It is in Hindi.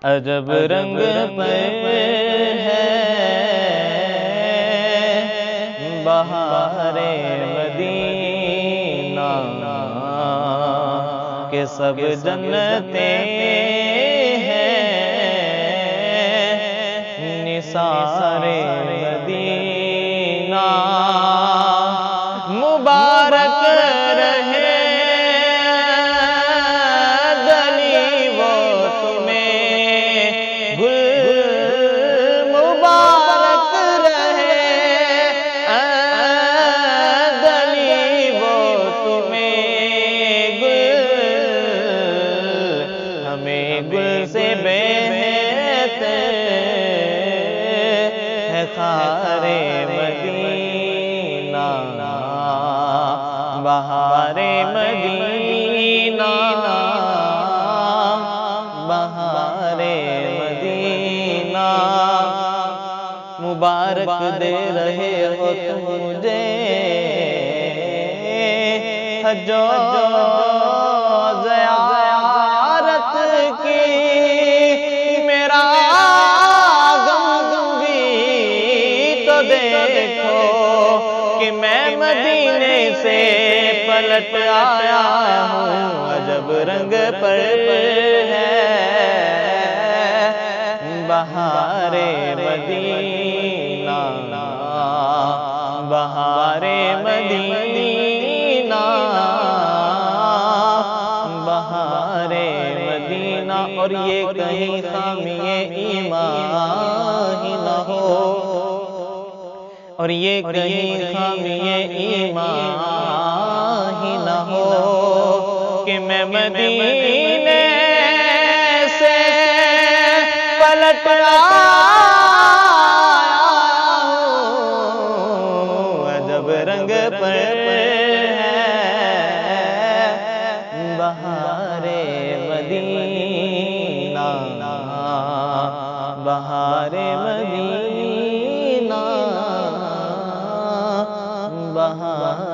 अजब रंग पे है बहारे मदीना के सब जन्नते हैं निसारे मदीना। मुबारक रहे गली वो तुम्हें गुल, मुबारक रहे गली वो तुम्हें गुल, हमें गुल से बेहतर है खारे मदीना, बहारे मदीना, बहारे मदीना। मुबारक दे रहे हो तुम मुझे हज्जो ज़ियारत की, मेरा गम भी तो देखो कि मैं मदीने से पलट आया हूँ। अजब रंग पर है बहारे मदीना, बहारे मदीना, बहारे मदीना। और ये कहीं खामिए ईमान ही न हो, और ये कहीं खामिए ईमान ही न हो कि मैं मदीने से पलट आया हूँ। अजब रंग पर है बहारे मदीना, बहारे मदीना, बहारे